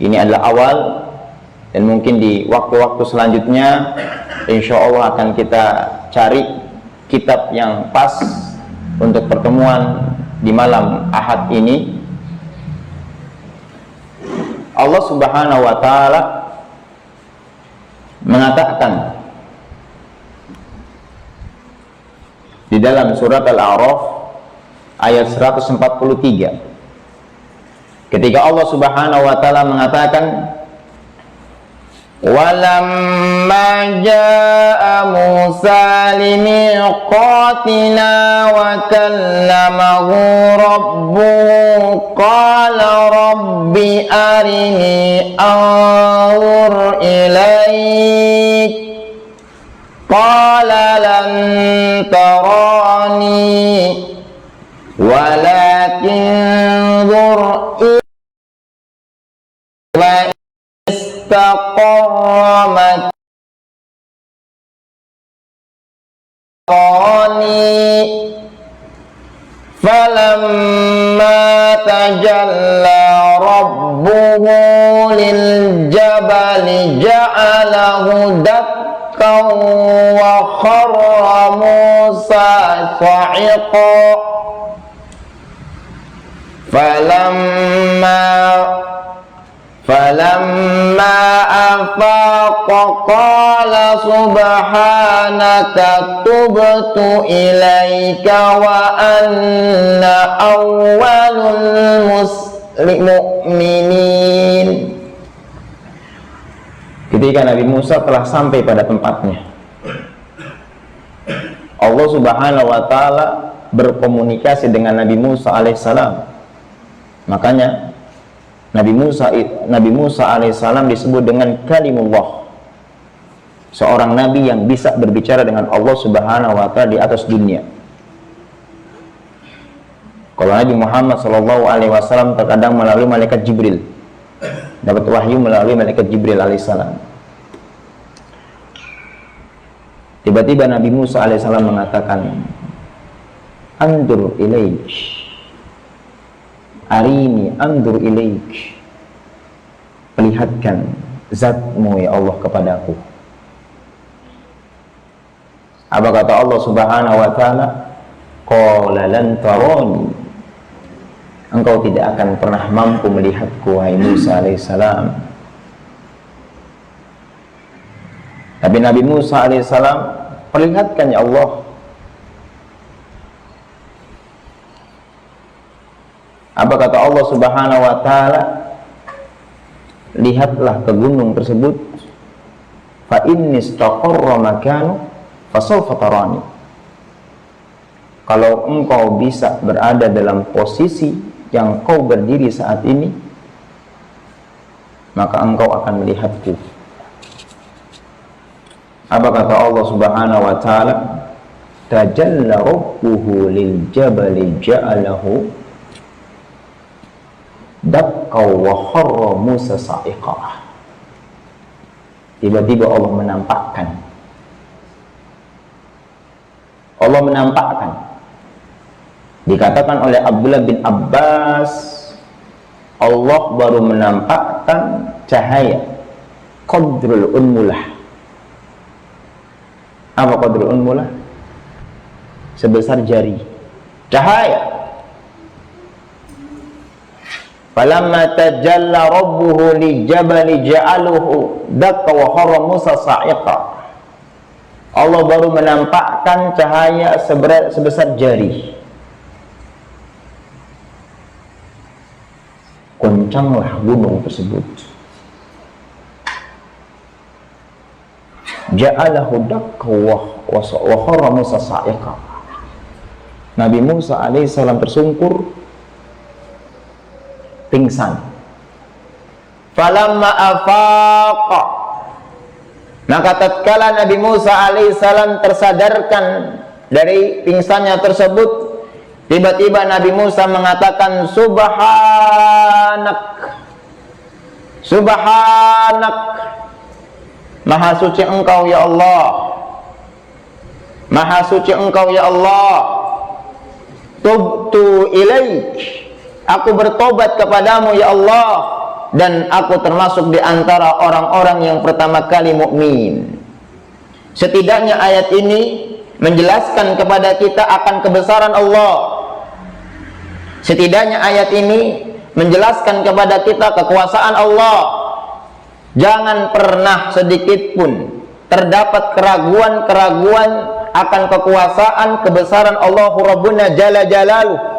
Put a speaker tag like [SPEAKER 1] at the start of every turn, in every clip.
[SPEAKER 1] Ini adalah awal, dan mungkin di waktu-waktu selanjutnya insya Allah akan kita cari kitab yang pas untuk pertemuan di malam Ahad ini. Allah Subhanahu wa Ta'ala mengatakan di dalam surat Al-A'raf ayat 143, ketika Allah Subhanahu wa Ta'ala mengatakan, walamma jaa Musa limiqatina wa kallamahu rabbuhu qala rabbi arini anzur ilaik qala lan tarani walakin anzur ila istaqamat falamma tajalla rabbuhu lil jabali ja'alahu dakkan wa kharra Musa sa'iqa falamma afaqa qala subhanaka tubtu ilaika wa anna awwalul mu'minin. Ketika Nabi Musa telah sampai pada tempatnya, Allah Subhanahu wa Ta'ala berkomunikasi dengan Nabi Musa alaihissalam. Makanya Nabi Musa alaihissalam disebut dengan kalimullah, seorang nabi yang bisa berbicara dengan Allah Subhanahu wa Ta'ala di atas dunia. Kalau Nabi Muhammad SAW terkadang melalui malaikat Jibril, dapat wahyu melalui malaikat Jibril alaihissalam. Tiba-tiba Nabi Musa alaihissalam mengatakan, andur ilaik, arini andur ilaik, perlihatkan zatmu ya Allah kepadaku. Apa kata Allah Subhanahu wa Ta'ala? Qala lan tarani, engkau tidak akan pernah mampu melihatku wahai Musa alaihissalam. Tapi Nabi Musa alaihissalam, perlihatkan ya Allah. Apa kata Allah Subhanahu wa Ta'ala? Lihatlah ke gunung tersebut, fa inni istaqarra makanu fasawfa tarani. Kalau engkau bisa berada dalam posisi yang kau berdiri saat ini, maka engkau akan melihatku. Apa kata Allah Subhanahu wa Ta'ala? Tajalla rabbuhu lil jabali ja'alahu dakkaw wa kharra Musa sa'iqa. Tiba-tiba Allah menampakkan. Dikatakan oleh Abdullah bin Abbas, Allah baru menampakkan cahaya qadrul unmulah. Apa qadrul unmulah? Sebesar jari. Cahaya. Falamma tajalla rabbuhu li jabali ja'aluhu dakka wa kharra Musa sa'iqa. Allah baru menampakkan cahaya sebesar jari. Goncanglah gunung tersebut. Ja'alahu dakka wa kharra Musa sa'iqa. Nabi Musa alaihissalam tersungkur, pingsan. Falamma afaqa, maka tatkala Nabi Musa alaihissalam tersadarkan dari pingsannya tersebut, tiba-tiba Nabi Musa mengatakan, subhanak, subhanak, maha suci engkau ya Allah, maha suci engkau ya Allah. Tubtu ilaik, aku bertobat kepadamu ya Allah. dan aku termasuk di antara orang-orang yang pertama kali mukmin. Setidaknya ayat ini menjelaskan kepada kita akan kebesaran Allah. Setidaknya ayat ini menjelaskan kepada kita kekuasaan Allah. Jangan pernah sedikit pun terdapat keraguan-keraguan akan kekuasaan kebesaran Allah Rabbuna Jalla Jalaluh.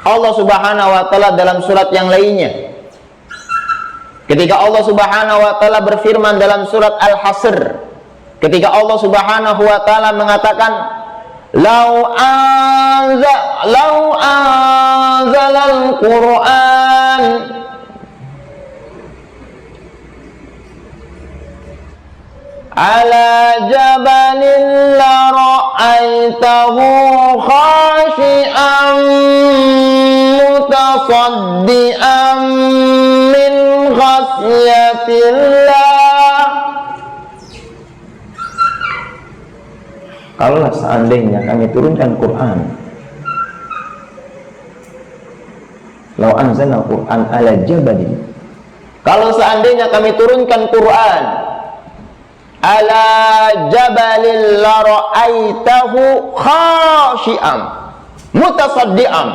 [SPEAKER 1] Allah Subhanahu wa taala dalam surat yang lainnya, ketika Allah Subhanahu wa taala berfirman dalam surat Al-Hasr, ketika Allah Subhanahu wa taala mengatakan lau anzalal Qur'an ala jabalin la ra'aitahu khashi'an mutasaddian min khasyatillah. Kalaulah seandainya kami turunkan Quran, lau anzalna Quran ala jabalin, kalau seandainya kami turunkan Quran ala jabalin la ra'aitahu khashi'an mutasaddian,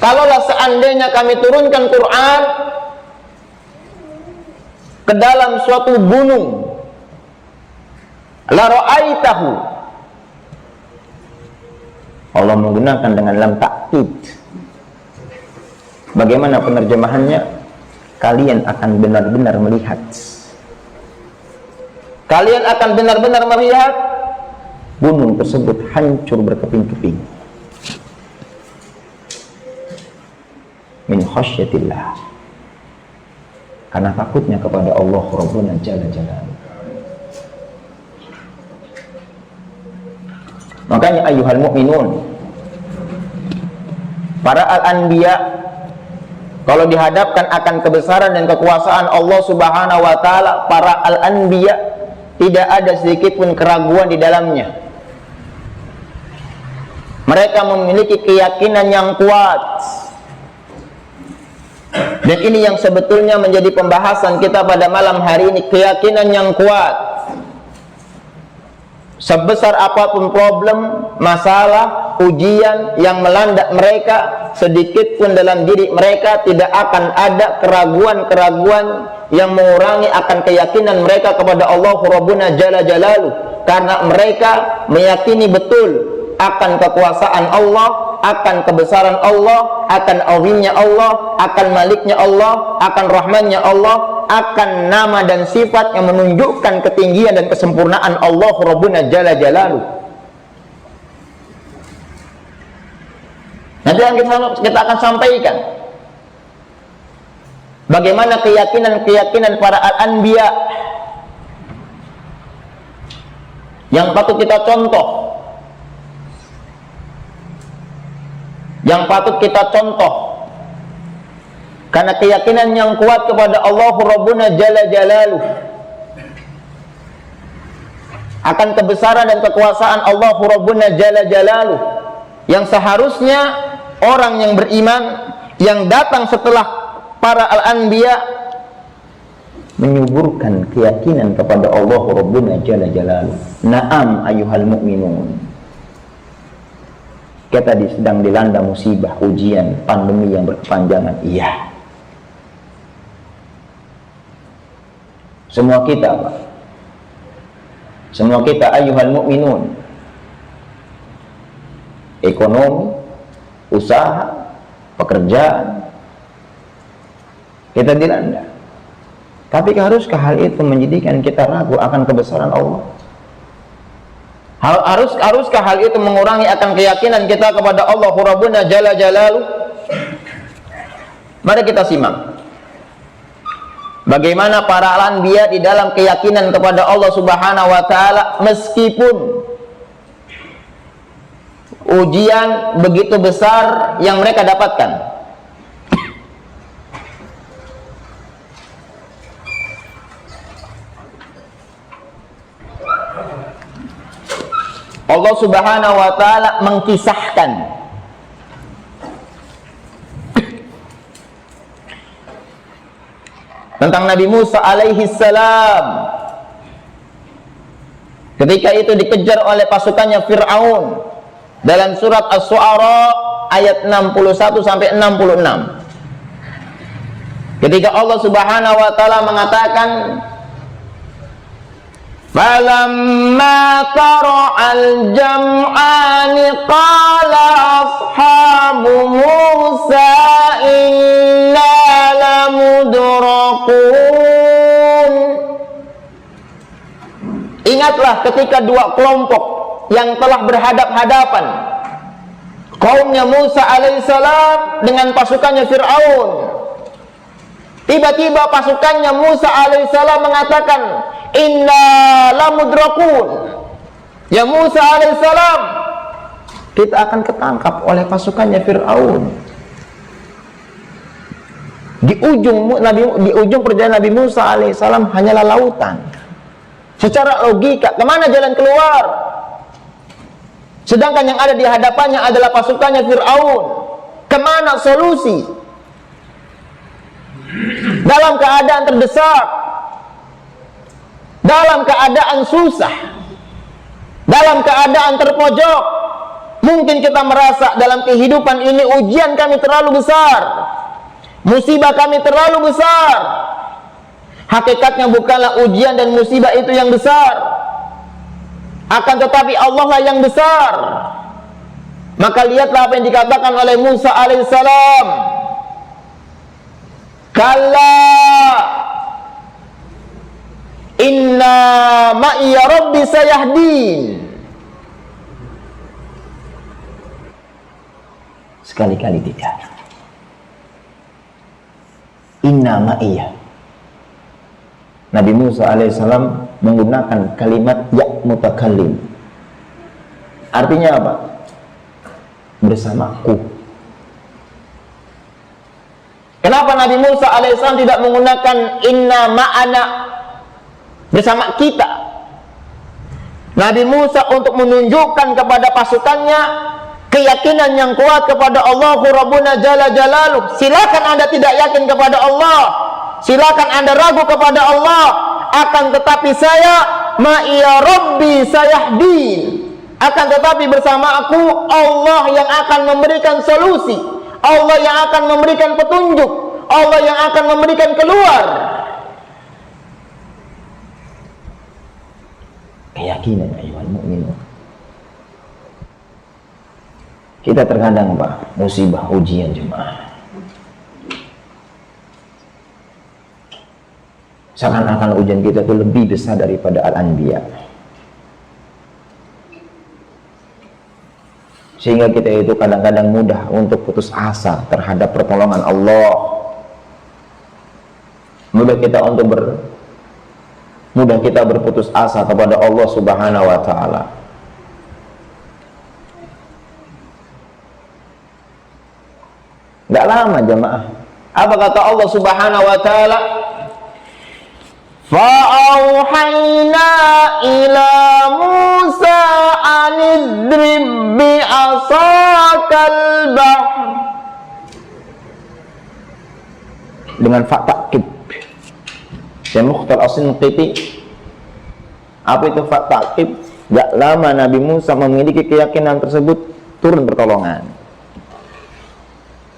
[SPEAKER 1] kalaulah seandainya kami turunkan Quran ke dalam suatu gunung, la ra'aitahu, Allah menggunakan dengan lam ta'kid. Bagaimana penerjemahannya? Kalian akan benar-benar melihat. Kalian akan benar-benar melihat gunung tersebut hancur berkeping-keping. Min khasyatillah, karena takutnya kepada Allah Rabbuna Jalla Jalaluh. Makanya ayyuhal mu'minun, para al-anbiya kalau dihadapkan akan kebesaran dan kekuasaan Allah Subhanahu wa taala, para al-anbiya tidak ada sedikit pun keraguan di dalamnya. Mereka memiliki keyakinan yang kuat. Dan ini yang sebetulnya menjadi pembahasan kita pada malam hari ini, keyakinan yang kuat. Sebesar apapun problem, masalah, ujian yang melanda mereka, sedikit pun dalam diri mereka tidak akan ada keraguan-keraguan yang mengurangi akan keyakinan mereka kepada Allah Rabbuna Jalla Jalaluh. Karena mereka meyakini betul akan kekuasaan Allah, akan kebesaran Allah, akan azimnya Allah, akan maliknya Allah, akan rahmannya Allah, akan nama dan sifat yang menunjukkan ketinggian dan kesempurnaan Allah Rabbuna Jalla Jalaluh. Nanti yang kita akan sampaikan bagaimana keyakinan-keyakinan para al-anbiya yang patut kita contoh, yang patut kita contoh, karena keyakinan yang kuat kepada Allah Rabbuna Jalla Jalaluh akan kebesaran dan kekuasaan Allah Rabbuna Jalla Jalaluh, yang seharusnya orang yang beriman yang datang setelah para al-anbiya menyuburkan keyakinan kepada Allah Rabbuna Jalla Jalaluh. Naam ayyuhal mu'minun, kita sedang dilanda musibah, ujian, pandemi yang berkepanjangan. Iya, semua kita, Pak, semua kita ayyuhal mu'minun, ekonomi, usaha, pekerjaan, kita dilanda. Tapi haruskah hal itu menjadikan kita ragu akan kebesaran Allah? Haruskah hal itu mengurangi akan keyakinan kita kepada Allah Rabbuna Jalla Jalaluh? Mari kita simak bagaimana para anbiya di dalam keyakinan kepada Allah Subhanahu wa taala meskipun ujian begitu besar yang mereka dapatkan. Allah Subhanahu wa taala mengkisahkan tentang Nabi Musa alaihi salam ketika itu dikejar oleh pasukannya Fir'aun dalam surat Asy-Syu'ara ayat 61 sampai 66. Ketika Allah Subhanahu wa taala mengatakan, "Falamma tara'al jam'ani qala ashabu Musa inna lamudrakun." Ingatlah ketika dua kelompok yang telah berhadap-hadapan, kaumnya Musa alaihissalam dengan pasukannya Fir'aun. Tiba-tiba pasukannya Musa alaihissalam mengatakan, "Inna lamudrakun." Ya Musa alaihissalam, kita akan ketangkap oleh pasukannya Fir'aun. Di ujung perjalanan Nabi Musa alaihissalam hanyalah lautan. Secara logika, kemana jalan keluar? Sedangkan yang ada di hadapannya adalah pasukannya Fir'aun. Kemana solusi? Dalam keadaan terdesak, dalam keadaan susah, dalam keadaan terpojok, mungkin kita merasa dalam kehidupan ini ujian kami terlalu besar, musibah kami terlalu besar. Hakikatnya bukanlah ujian dan musibah itu yang besar, akan tetapi Allah lah yang besar. Maka lihatlah apa yang dikatakan oleh Musa alaihissalam, "Kalla inna ma'iya rabbi sayahdin." Sekali-kali tidak. Inna ma'iya. Nabi Musa alaihissalam menggunakan kalimat ya mutakallim. Artinya apa? Bersamaku. Kenapa Nabi Musa alaihissalam tidak menggunakan inna ma'ana, bersama kita? Nabi Musa untuk menunjukkan kepada pasukannya keyakinan yang kuat kepada Allahu Rabbuna Jalla Jalaluh. Silakan Anda tidak yakin kepada Allah, silakan Anda ragu kepada Allah, akan tetapi saya ma'iya rabbi sayahdin, akan tetapi bersama aku Allah yang akan memberikan solusi, Allah yang akan memberikan petunjuk, Allah yang akan memberikan keluar. Keyakinan ayyuhal mu'minun. Kita terkadang Pak, musibah ujian jemaah, seakan-akan ujian kita itu lebih besar daripada Al-Anbiya, sehingga kita itu kadang-kadang mudah untuk putus asa terhadap pertolongan Allah, mudah kita berputus asa kepada Allah Subhanahu wa taala. Gak lama jemaah, apa kata Allah Subhanahu wa taala? Fa'auhayna ila Musa anidrib bi'asakal bahr. Dengan fa ta'kid. Syekh Mukhtar As-Sinqiti, apa itu fa ta'kid? Gak lama Nabi Musa memiliki keyakinan tersebut, turun pertolongan.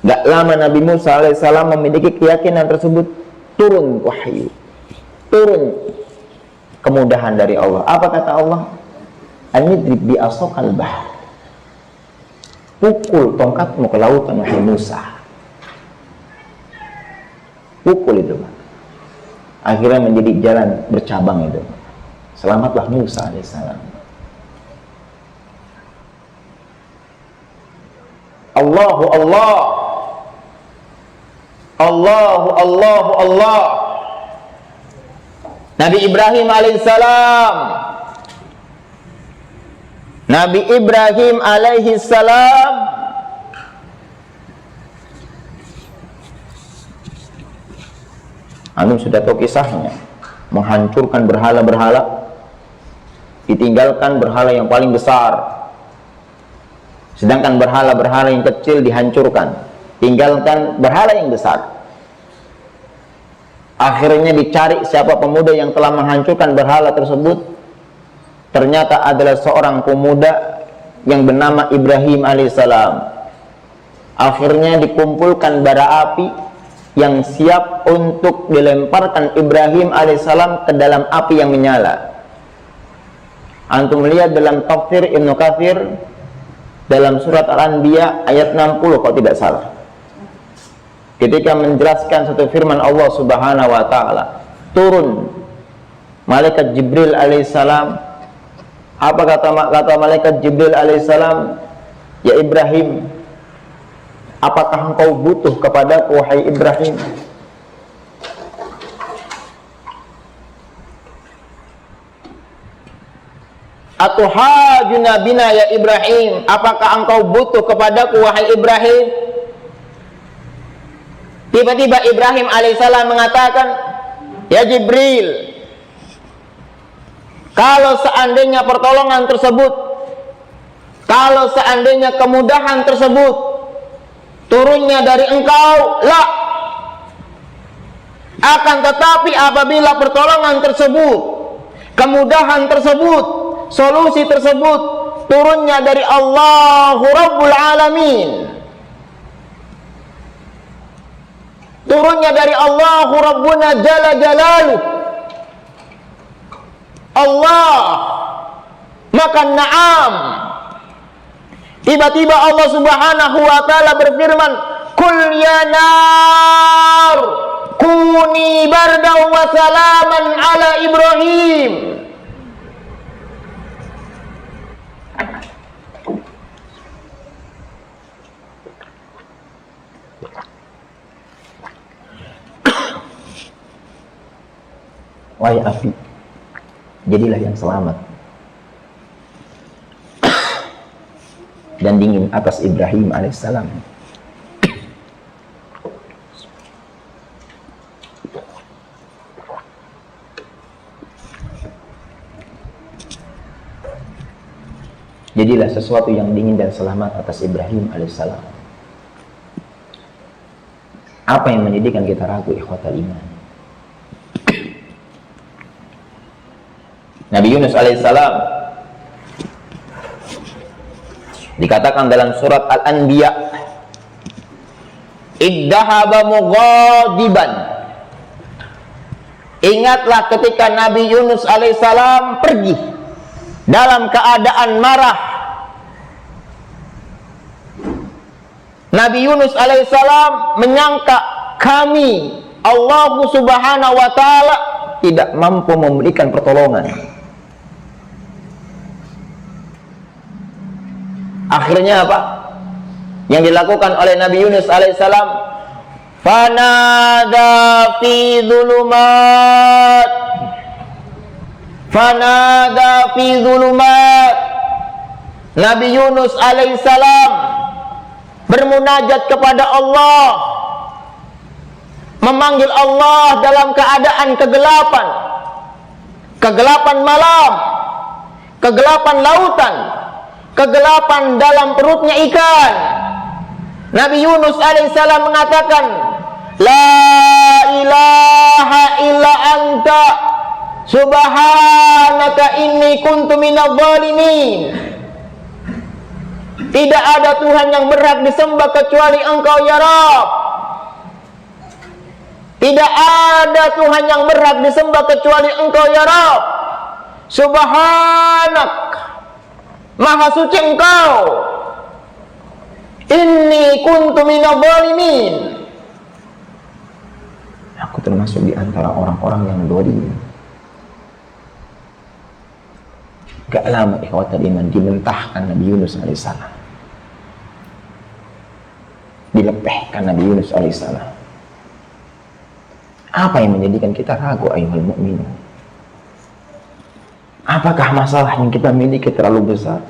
[SPEAKER 1] Gak lama Nabi Musa alaihissalam memiliki keyakinan tersebut, turun wahyu, turun kemudahan dari Allah. Apa kata Allah? Anidrib bi'asakal bahr. Pukul tongkatmu ke lautan wahai Musa. Pukul itu, Pak. Akhirnya menjadi jalan bercabang itu. Selamatlah Musa alaihissalam. Allahu Allah, Allahu Allahu Allah. Nabi Ibrahim alaihissalam, Nabi Ibrahim alaihissalam Antum sudah tahu kisahnya, menghancurkan berhala-berhala, ditinggalkan berhala yang paling besar, sedangkan berhala-berhala yang kecil dihancurkan, tinggalkan berhala yang besar. Akhirnya dicari siapa pemuda yang telah menghancurkan berhala tersebut. Ternyata adalah seorang pemuda yang bernama Ibrahim alaihissalam. Akhirnya dikumpulkan bara api yang siap untuk dilemparkan Ibrahim alaihissalam ke dalam api yang menyala. Antum lihat dalam tafsir Ibnu Katsir dalam surat Al-Anbiya ayat 60 kalau tidak salah, ketika menjelaskan satu firman Allah Subhanahu wa taala, turun malaikat Jibril alaihissalam. Apa kata malaikat Jibril alaihissalam? Ya Ibrahim, apakah engkau butuh kepadaku wahai Ibrahim? Atuhajuna bina ya Ibrahim, apakah engkau butuh kepadaku wahai Ibrahim? Tiba-tiba Ibrahim alaihissalam mengatakan, ya Jibril, kalau seandainya pertolongan tersebut, kalau seandainya kemudahan tersebut turunnya dari engkau, la. Akan tetapi apabila pertolongan tersebut, kemudahan tersebut, solusi tersebut turunnya dari Allahu Rabbul Alamin, turunnya dari Allahu Rabbuna Jalla Jalaluh, Allah, maka na'am. Tiba-tiba Allah Subhanahu wa taala berfirman, "Qul ya nar, kuni bardan wa salaman ala Ibrahim." Wahai api, jadilah yang selamat dan dingin atas Ibrahim alaihissalam. Jadilah sesuatu yang dingin dan selamat atas Ibrahim alaihissalam. Apa yang menjadikan kita ragu, ikhwatal iman? Nabi Yunus alaihissalam dikatakan dalam surat Al-Anbiya, iddahaba mughadiban. Ingatlah ketika Nabi Yunus alaihissalam pergi dalam keadaan marah. Nabi Yunus alaihissalam menyangka kami, Allah Subhanahu wa taala, tidak mampu memberikan pertolongan. Akhirnya apa yang dilakukan oleh Nabi Yunus alaihissalam? Fanada fi dhulumat, fanada fi dhulumat. Nabi Yunus alaihissalam bermunajat kepada Allah, memanggil Allah dalam keadaan kegelapan, kegelapan malam, kegelapan lautan, kegelapan dalam perutnya ikan. Nabi Yunus alaihissalam mengatakan, la ilaha illa anta subhanaka inni kuntu minadh dhalimin. Tidak ada Tuhan yang berhak disembah kecuali Engkau ya Rabb. Tidak ada Tuhan yang berhak disembah kecuali Engkau ya Rabb. Subhanak, Maha suci Engkau. Inni kuntu minadh dhalimin. Aku termasuk di antara orang-orang yang zalim. Gak lama ikhwatal iman dimentahkan Nabi Yunus alaihissalam, dilepehkan Nabi Yunus alaihissalam. Apa yang menjadikan kita ragu ayyuhal mu'minun? Apakah masalah yang kita miliki terlalu besar?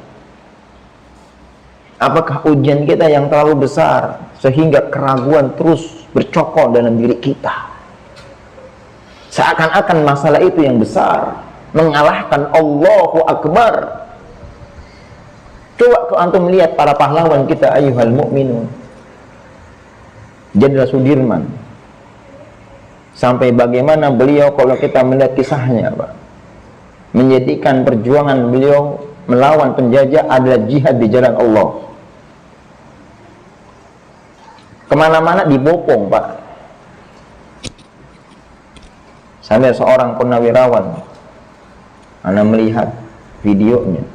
[SPEAKER 1] Apakah ujian kita yang terlalu besar sehingga keraguan terus bercokol dalam diri kita? Seakan-akan masalah itu yang besar, mengalahkan Allahu Akbar. Coba kalau antum melihat para pahlawan kita ayyuhal mu'minun. Jenderal Sudirman, Sampai bagaimana beliau, kalau kita melihat kisahnya Pak, menjadikan perjuangan beliau melawan penjajah adalah jihad di jalan Allah. Kemana-mana dibopong Pak. Sampai seorang purnawirawan, Anda melihat videonya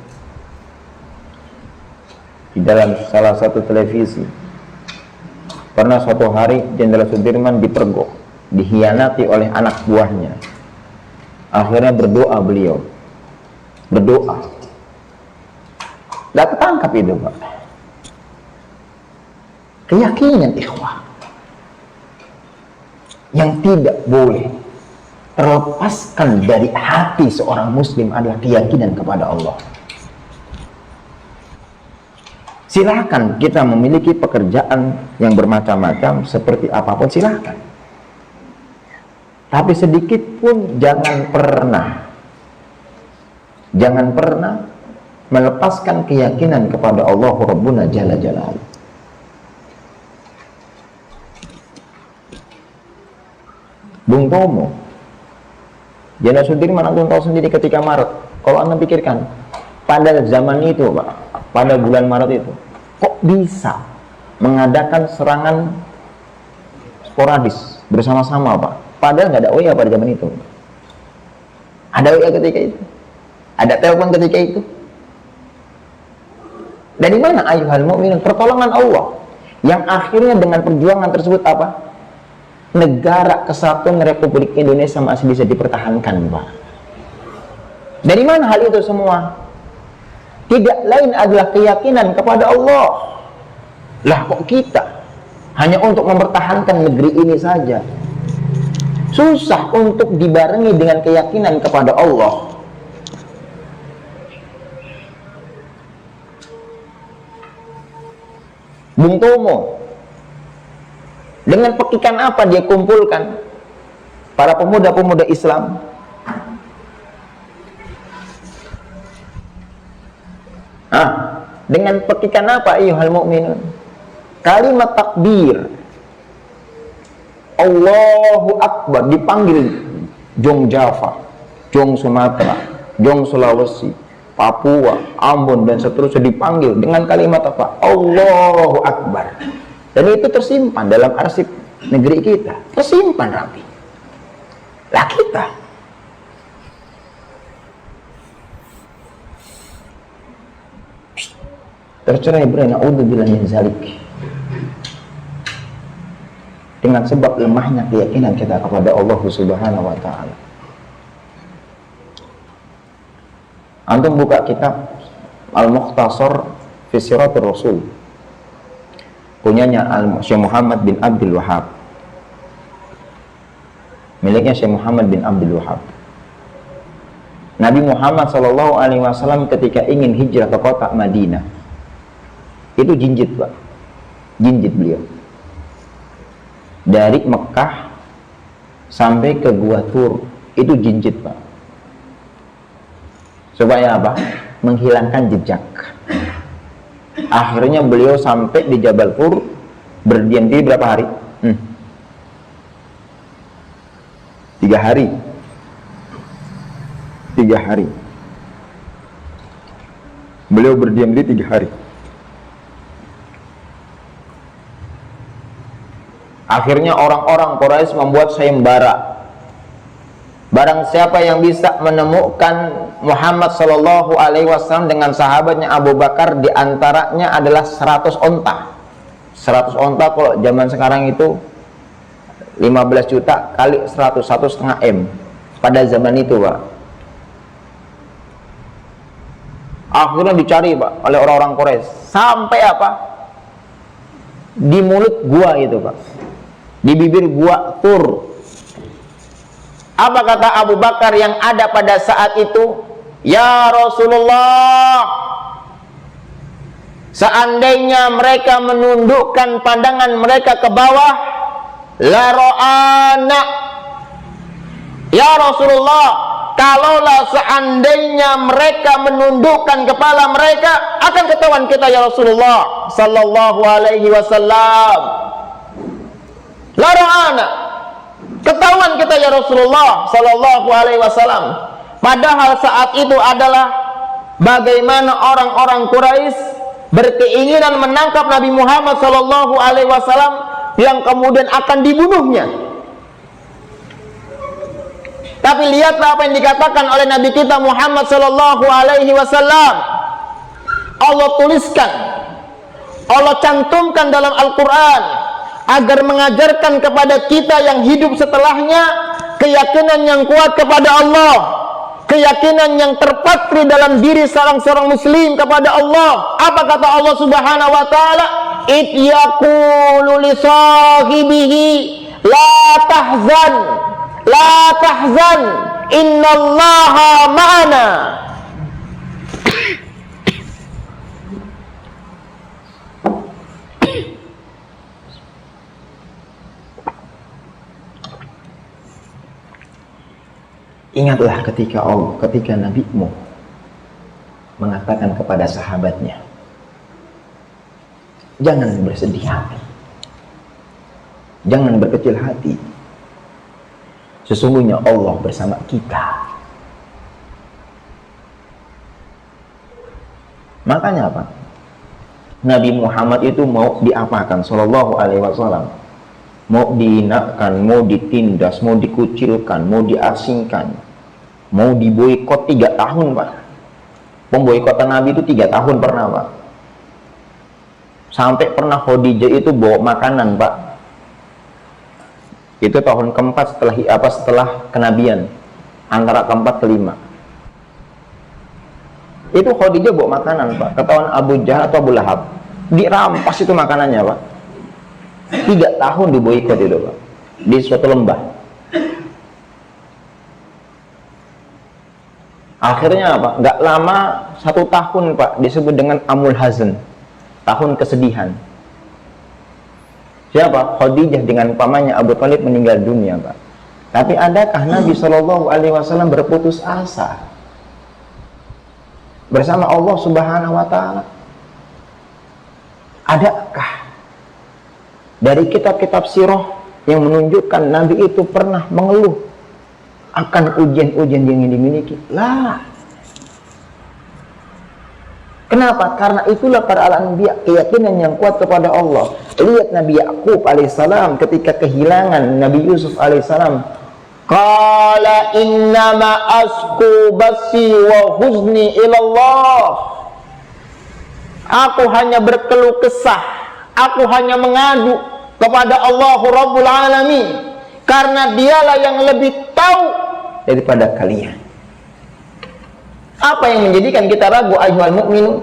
[SPEAKER 1] di dalam salah satu televisi. Pernah suatu hari Jenderal Sudirman dipergok, dihianati oleh anak buahnya. Akhirnya berdoa beliau, berdoa. Gak ketangkap itu Pak. Keyakinan ikhwah yang tidak boleh terlepaskan dari hati seorang muslim adalah keyakinan kepada Allah. Silakan kita memiliki pekerjaan yang bermacam-macam, seperti apapun silakan. Tapi sedikit pun jangan pernah melepaskan keyakinan kepada Allah Rabbuna Jalla Jalaluhu. Bung Tomo, Jenderal Sudirman, antum tahu sendiri ketika Maret. Kalau anda pikirkan, pada zaman itu Pak, pada bulan Maret itu, kok bisa mengadakan serangan sporadis bersama-sama Pak? Padahal nggak ada WA pada zaman itu. Ada WA ketika itu? Ada telepon ketika itu? Dari mana ayyuhal mu'minun? Pertolongan Allah yang akhirnya dengan perjuangan tersebut apa? Negara Kesatuan Republik Indonesia masih bisa dipertahankan Pak. Dari mana hal itu semua? Tidak lain adalah keyakinan kepada Allah. Lah kok kita hanya untuk mempertahankan negeri ini saja susah untuk dibarengi dengan keyakinan kepada Allah. Bung Tomo dengan pekikan apa dia kumpulkan para pemuda-pemuda Islam? Dengan pekikan apa ayyuhal mu'minun? Kalimat takbir, Allahu Akbar, dipanggil Jong Java, Jong Sumatera, Jong Sulawesi, Papua, Ambon dan seterusnya, dipanggil dengan kalimat apa? Allahu Akbar. Dan itu tersimpan dalam arsip negeri kita, tersimpan rapi. Lah kita tercerai berai, naudzubillah min zalik, dengan sebab lemahnya keyakinan kita kepada Allah Subhanahu wa taala. Antum buka kitab Al-Mukhtasar fi Siratir Rasul, punyanya Syekh Muhammad bin Abdul Wahhab, miliknya Syekh Muhammad bin Abdul Wahhab. Nabi Muhammad SAW ketika ingin hijrah ke kota Madinah, itu jinjit Pak, jinjit beliau dari Mekah sampai ke Gua Tur, itu jinjit Pak, supaya apa? Menghilangkan jejak. Akhirnya beliau sampai di Jabal Tur, berdiam diri berapa hari? 3 hari. 3 hari beliau berdiam diri 3 hari. Akhirnya orang-orang Quraisy membuat sayembara, barang siapa yang bisa menemukan Muhammad Shallallahu Alaihi Wasallam dengan sahabatnya Abu Bakar, diantaranya adalah 100 onta. 100 onta kalau zaman sekarang itu 15 juta kali 100, 1,5 M pada zaman itu Pak. Akhirnya dicari Pak oleh orang-orang Quraisy sampai apa? Di mulut gua itu Pak, di bibir Gua Tur. Apa kata Abu Bakar yang ada pada saat itu? Ya Rasulullah, seandainya mereka menundukkan pandangan mereka ke bawah, la ra'ana. Ya Rasulullah, kalaulah seandainya mereka menundukkan kepala mereka, akan ketahuan kita ya Rasulullah sallallahu alaihi wasallam. La ra'ana, ketahuan kata ya Rasulullah sallallahu alaihi wasallam? Padahal saat itu adalah bagaimana orang-orang Quraisy berkeinginan menangkap Nabi Muhammad sallallahu alaihi wasallam yang kemudian akan dibunuhnya. Tapi lihatlah apa yang dikatakan oleh Nabi kita Muhammad sallallahu alaihi wasallam. Allah tuliskan, Allah cantumkan dalam Al-Quran agar mengajarkan kepada kita yang hidup setelahnya keyakinan yang kuat kepada Allah, keyakinan yang terpatri dalam diri seorang muslim kepada Allah. Apa kata Allah Subhanahu wa taala? Id yaqulu li sahibihi la tahzan innallaha ma'ana. Ingatlah ketika nabimu mengatakan kepada sahabatnya, jangan bersedih hati, jangan berkecil hati, sesungguhnya Allah bersama kita. Makanya apa? Nabi Muhammad itu mau diapakan sallallahu alaihi wasallam? Mau dihinakan, mau ditindas, mau dikucilkan, mau diasingkan, mau diboikot 3 tahun, Pak. Pemboikotan Nabi itu 3 tahun pernah, Pak. Sampai pernah Khadijah itu bawa makanan, Pak. Itu tahun keempat setelah kenabian, antara keempat kelima. Itu Khadijah bawa makanan, Pak. Ketahuan Abu Jahal atau Abu Lahab, dirampas itu makanannya, Pak. 3 tahun diboikot itu, Pak, di suatu lembah. Akhirnya apa? Nggak lama 1 tahun, Pak, disebut dengan Amul Hazn, tahun kesedihan. Siapa? Khadijah dengan pamannya Abu Thalib meninggal dunia, Pak. Tapi adakah Nabi Shallallahu Alaihi Wasallam berputus asa bersama Allah Subhanahu Wa Taala? Adakah dari kitab-kitab sirah yang menunjukkan Nabi itu pernah mengeluh akan ujian-ujian yang dimiliki? Lah. Kenapa? Karena itulah para al-anbiya, keyakinan yang kuat kepada Allah. Lihat Nabi Yakub alaihissalam ketika kehilangan Nabi Yusuf alaihissalam. Qala innama asku basi wa huzni ilallah. Aku hanya berkeluh kesah, aku hanya mengadu kepada Allah Rabbul Alamin, karena dialah yang lebih tahu daripada kalian. Apa yang menjadikan kita ragu, ayyuhal mukminun?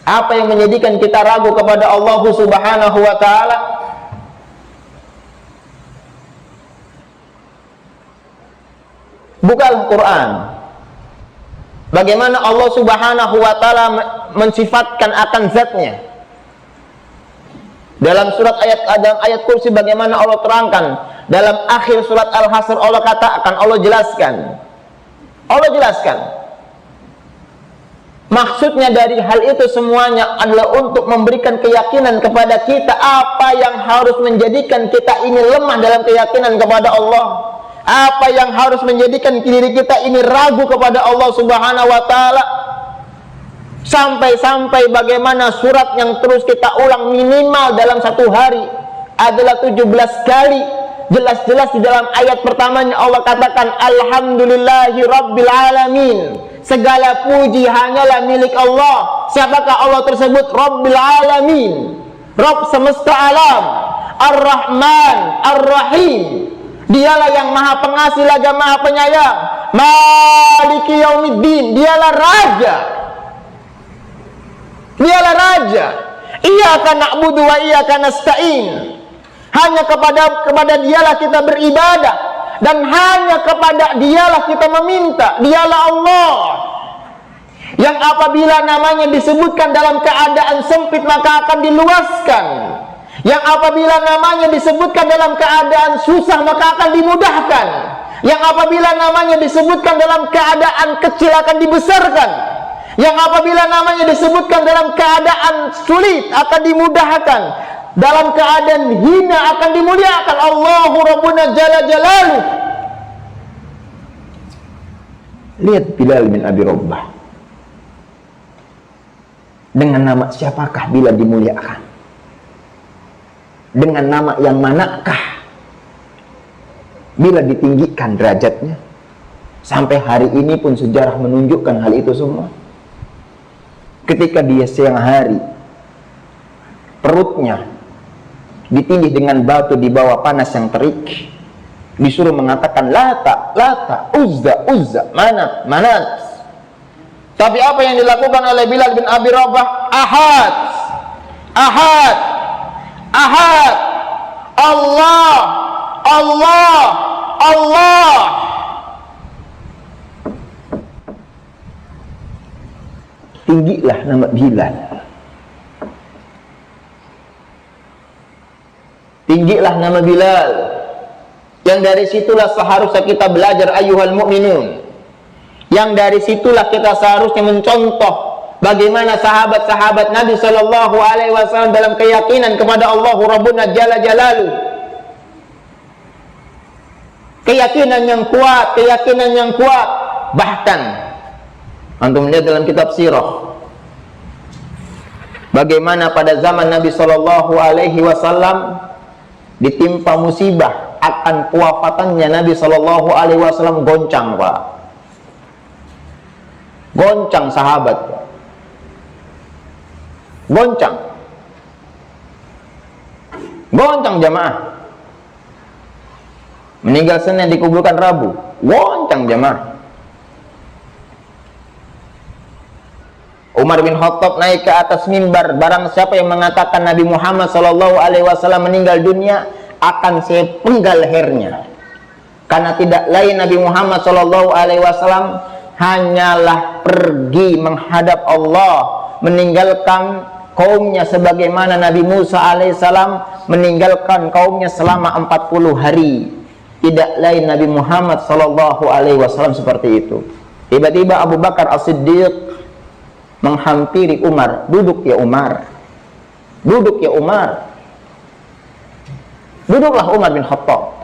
[SPEAKER 1] Apa yang menjadikan kita ragu kepada Allah Subhanahu wa taala? Bukalah Quran. Bagaimana Allah Subhanahu wa taala mensifatkan akan zatnya. Dalam ayat kursi bagaimana Allah terangkan. Dalam akhir surat Al-Hasr Allah katakan, Allah jelaskan. Maksudnya dari hal itu semuanya adalah untuk memberikan keyakinan kepada kita apa yang harus menjadikan kita ini lemah dalam keyakinan kepada Allah. Apa yang harus menjadikan diri kita ini ragu kepada Allah Subhanahu wa taala. Sampai-sampai bagaimana surat yang terus kita ulang minimal dalam 1 hari adalah 17 kali. Jelas-jelas di dalam ayat pertamanya Allah katakan alhamdulillahi rabbil alamin. Segala puji hanyalah milik Allah. Siapakah Allah tersebut? Rabbil alamin, Rabb semesta alam, Ar-Rahman, Ar-Rahim. Dialah yang maha pengasih lagi maha penyayang. Maliki yaumiddin, dialah raja. Dialah raja. Iyyaka na'budu wa iyyaka nasta'in. Hanya kepada dialah kita beribadah, dan hanya kepada dialah kita meminta. Dialah Allah yang apabila namanya disebutkan dalam keadaan sempit maka akan diluaskan, yang apabila namanya disebutkan dalam keadaan susah maka akan dimudahkan, yang apabila namanya disebutkan dalam keadaan kecil akan dibesarkan, yang apabila namanya disebutkan dalam keadaan sulit akan dimudahkan. dalam keadaan hina akan dimuliakan. Allahu Rabbuna Jalla Jalaluh. Lihat Bilal bin Abi Rabbah. Dengan nama siapakah Bilal dimuliakan? Dengan nama yang manakah Bilal ditinggikan derajatnya? Sampai hari ini pun sejarah menunjukkan hal itu semua. Ketika dia siang hari, perutnya ditindih dengan batu di bawah panas yang terik, disuruh mengatakan Lata, Lata, Uzza, Uzza, Manat, Manat. Tapi apa yang dilakukan oleh Bilal bin Abi Rabah? Ahad, Ahad, Ahad, Allah, Allah, Allah. Tinggilah nama Bilal. Tinggilah nama Bilal. Yang dari situlah seharusnya kita belajar ayyuhal mu'minun. Yang dari situlah kita seharusnya mencontoh bagaimana sahabat-sahabat Nabi Shallallahu Alaihi Wasallam dalam keyakinan kepada Allahu Rabbuna Jalla Jalaluh. Keyakinan yang kuat, keyakinan yang kuat. Bahkan antum lihat dalam kitab sirah, bagaimana pada zaman Nabi Shallallahu Alaihi Wasallam ditimpa musibah akan kewafatannya Nabi Shallallahu Alaihi Wasallam, goncang Pak, goncang sahabat, goncang, goncang jamaah. Meninggal Senin dikuburkan Rabu, goncang jamaah. Umar bin Khattab naik ke atas mimbar, barang siapa yang mengatakan Nabi Muhammad Shallallahu Alaihi Wasallam meninggal dunia, akan saya penggal lehernya. Karena tidak lain Nabi Muhammad Shallallahu Alaihi Wasallam hanyalah pergi menghadap Allah, meninggalkan kaumnya sebagaimana Nabi Musa alaihissalam meninggalkan kaumnya selama 40 hari. Tidak lain Nabi Muhammad Shallallahu Alaihi Wasallam seperti itu. Tiba-tiba Abu Bakar As-Siddiq menghampiri Umar. Duduk ya Umar, duduk ya Umar. Duduklah Umar bin Khattab,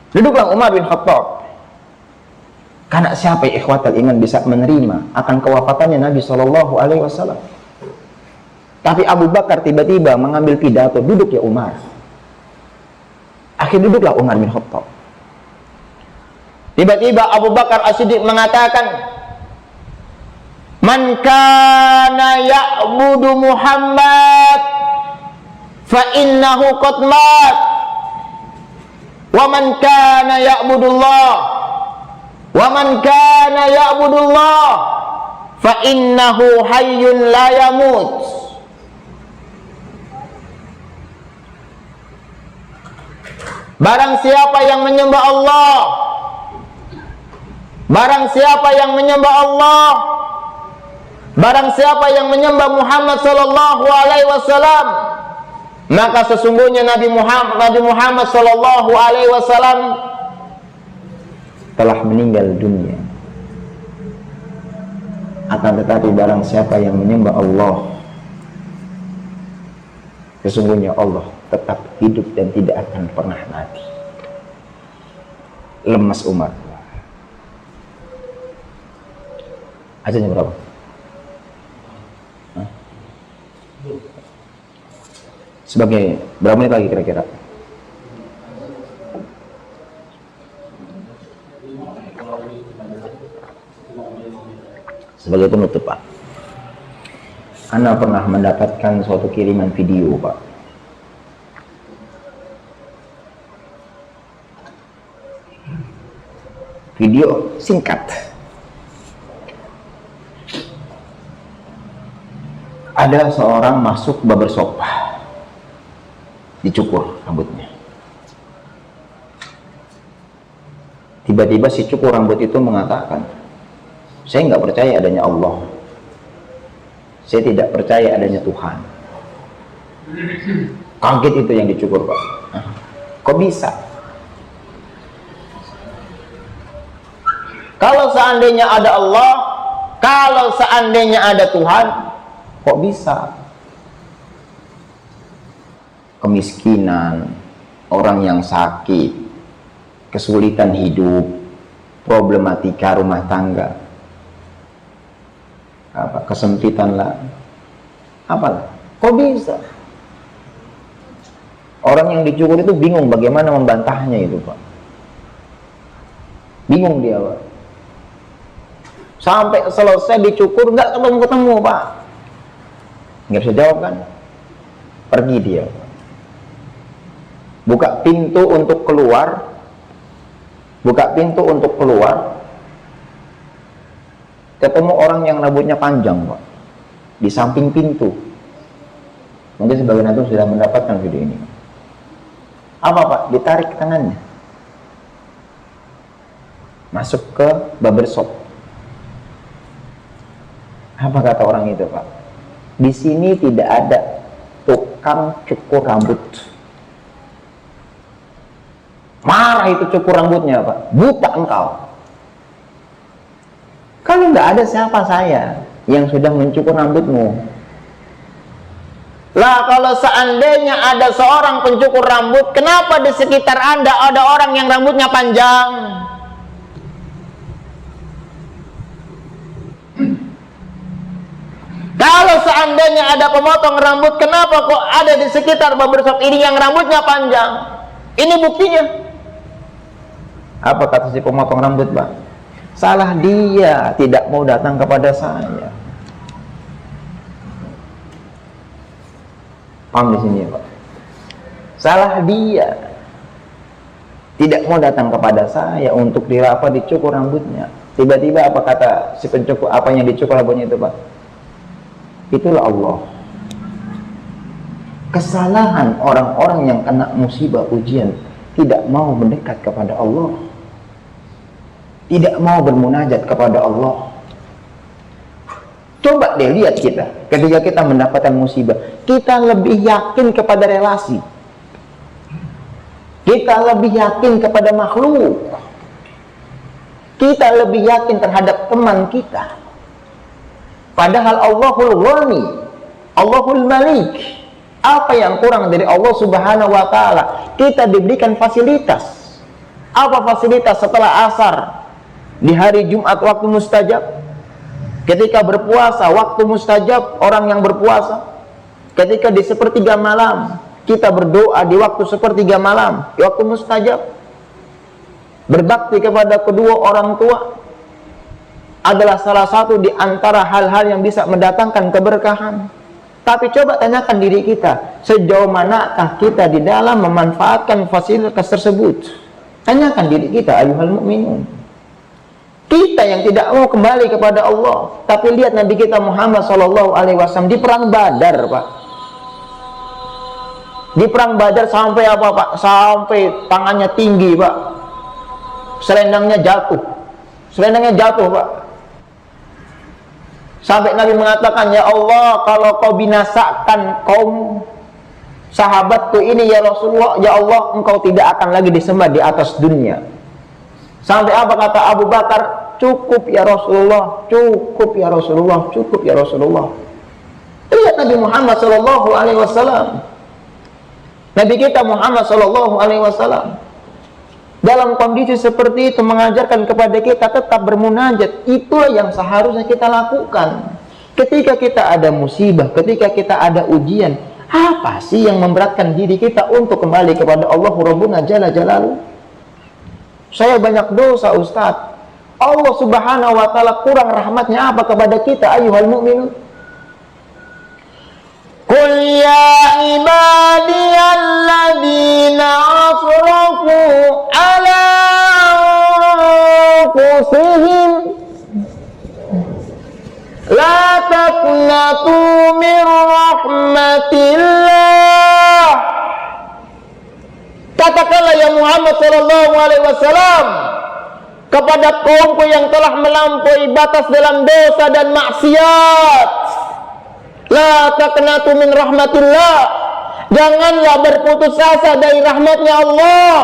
[SPEAKER 1] duduklah Umar bin Khattab. Karena siapa ya ikhwatal iman bisa menerima akan kewafatannya Nabi Shallallahu Alaihi Wasallam. Tapi Abu Bakar tiba-tiba mengambil pidato, duduk ya Umar. Akhirnya duduklah Umar bin Khattab. Tiba-tiba Abu Bakar As-Siddiq mengatakan, Man kana ya'budu Muhammad fa innahu qad mat, wa man kana ya'budullah, wa man kana ya'budullah fa innahu hayyun la yamut. Barang siapa yang menyembah Allah, barang siapa yang menyembah Allah, barang siapa yang menyembah Muhammad Sallallahu Alaihi Wasallam, maka sesungguhnya Nabi Muhammad Sallallahu Alaihi Wasallam telah meninggal dunia. Akan tetapi barang siapa yang menyembah Allah, sesungguhnya Allah tetap hidup dan tidak akan pernah mati. Lemas Umar. Azannya berapa? Hah? Sebagai berapa menit lagi kira-kira? Sebagai penutup Pak, Anda pernah mendapatkan suatu kiriman video Pak, video singkat, ada seorang masuk barbershop, dicukur rambutnya. Tiba-tiba si cukur rambut itu mengatakan, saya nggak percaya adanya Allah, saya tidak percaya adanya Tuhan. Kaget itu yang dicukur Pak. Kok bisa? Kalau seandainya ada Allah, kalau seandainya ada Tuhan, kok bisa? kemiskinan, orang yang sakit, kesulitan hidup, problematika rumah tangga, kesempitan lah, apalah, kok bisa? Orang yang dicukur itu bingung bagaimana membantahnya itu, Pak. Bingung dia, Pak. Sampai selesai dicukur nggak ketemu-ketemu, Pak. Nggak bisa jawab kan? Pergi dia. Buka pintu untuk keluar. Buka pintu untuk keluar. Ketemu orang yang rambutnya panjang, Pak. Di samping pintu. Mungkin sebagian itu sudah mendapatkan video ini. Apa, Pak? Ditarik tangannya. Masuk ke barbershop. Apa kata orang itu, Pak? Di sini tidak ada tukang cukur rambut. Marah itu cukur rambutnya, Pak. Buta engkau. Kalau nggak ada, siapa saya yang sudah mencukur rambutmu? Lah, kalau seandainya ada seorang pencukur rambut, kenapa di sekitar Anda ada orang yang rambutnya panjang? Kalau seandainya ada pemotong rambut, kenapa kok ada di sekitar barbershop ini yang rambutnya panjang? Ini buktinya. Apa kata si pemotong rambut, Pak? Salah dia, tidak mau datang kepada saya. Paham di sini, Pak? Salah dia, tidak mau datang kepada saya untuk dicukur rambutnya. Tiba-tiba apa kata si pencukur, apa yang dicukur rambutnya itu, Pak? Itulah Allah. Kesalahan orang-orang yang kena musibah ujian, tidak mau mendekat kepada Allah, tidak mau bermunajat kepada Allah. Coba deh lihat kita, ketika kita mendapatkan musibah, kita lebih yakin kepada relasi, kita lebih yakin kepada makhluk, kita lebih yakin terhadap teman kita. Padahal Allahul Ghani, Allahul Malik. Apa yang kurang dari Allah Subhanahu wa Ta'ala? Kita diberikan fasilitas. Apa fasilitas setelah asar di hari Jumat waktu mustajab? Ketika berpuasa waktu mustajab, orang yang berpuasa. Ketika di sepertiga malam kita berdoa di waktu sepertiga malam, di waktu mustajab. Berbakti kepada kedua orang tua adalah salah satu di antara hal-hal yang bisa mendatangkan keberkahan. Tapi coba tanyakan diri kita, sejauh manakah kita di dalam memanfaatkan fasilitas tersebut? Tanyakan diri kita, ayuhal mu'minun. Kita yang tidak mau kembali kepada Allah. Tapi lihat Nabi kita Muhammad SAW di perang Badar, Pak. Di perang Badar sampai apa, Pak? Sampai tangannya tinggi, Pak. Selendangnya jatuh. Selendangnya jatuh, Pak. Sampai Nabi mengatakan, ya Allah, kalau kau binasakan kaum sahabatku ini, ya Rasulullah, ya Allah, engkau tidak akan lagi disembah di atas dunia. Sampai apa kata Abu Bakar? Cukup ya Rasulullah, cukup ya Rasulullah, cukup ya Rasulullah. Lihat Nabi Muhammad SAW. Nabi kita Muhammad SAW dalam kondisi seperti itu mengajarkan kepada kita tetap bermunajat. Itulah yang seharusnya kita lakukan. Ketika kita ada musibah, ketika kita ada ujian, apa sih yang memberatkan diri kita untuk kembali kepada Allah Rabbuna Jalla Jalaluhu? Saya banyak dosa, Ustaz. Allah Subhanahu wa Ta'ala kurang rahmatnya apa kepada kita, ayuhal mu'minun? Qul ya ibadiyalladzina asrafu ala anfusihim la taqnatu min rahmatillah. Katakanlah ya Muhammad sallallahu alaihi wasallam kepada kaumku yang telah melampaui batas dalam dosa dan maksiat, la taqnatu min rahmatillah, janganlah berputus asa dari rahmatnya Allah.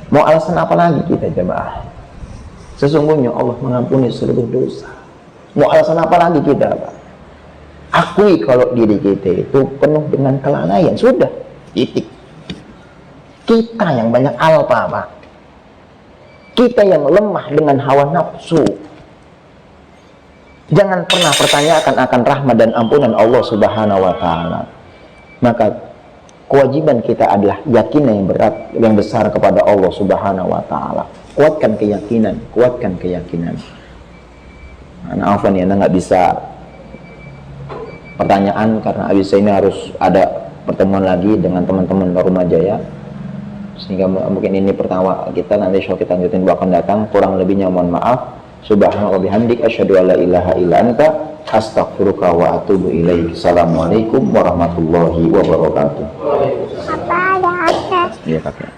[SPEAKER 1] Mau alasan apa lagi kita, jemaah? Sesungguhnya Allah mengampuni seluruh dosa. Mau alasan apa lagi kita, Pak? Akui kalau diri kita itu penuh dengan kelalaian, sudah, titik. Kita yang banyak alpa, Pak. Kita yang lemah dengan hawa nafsu. Jangan pernah pertanyakan akan rahmat dan ampunan Allah Subhanahu wa taala. Maka kewajiban kita adalah yakinan yang berat, yang besar kepada Allah Subhanahu wa taala. Kuatkan keyakinan, kuatkan keyakinan. Nah, Afwan ya, nggak bisa pertanyaan karena abis ini harus ada pertemuan lagi dengan teman-teman Rumah Jaya, sehingga mungkin ini pertama kita, nanti insya Allah kita lanjutin akan datang. Kurang lebihnya mohon maaf. Subhanallah bihamdik, asyhadu an la ilaha illa anta, astaghfiruka wa atubu ilaik. Assalamualaikum warahmatullahi wabarakatuh.
[SPEAKER 2] Apa ada akses?
[SPEAKER 1] Iya kakek.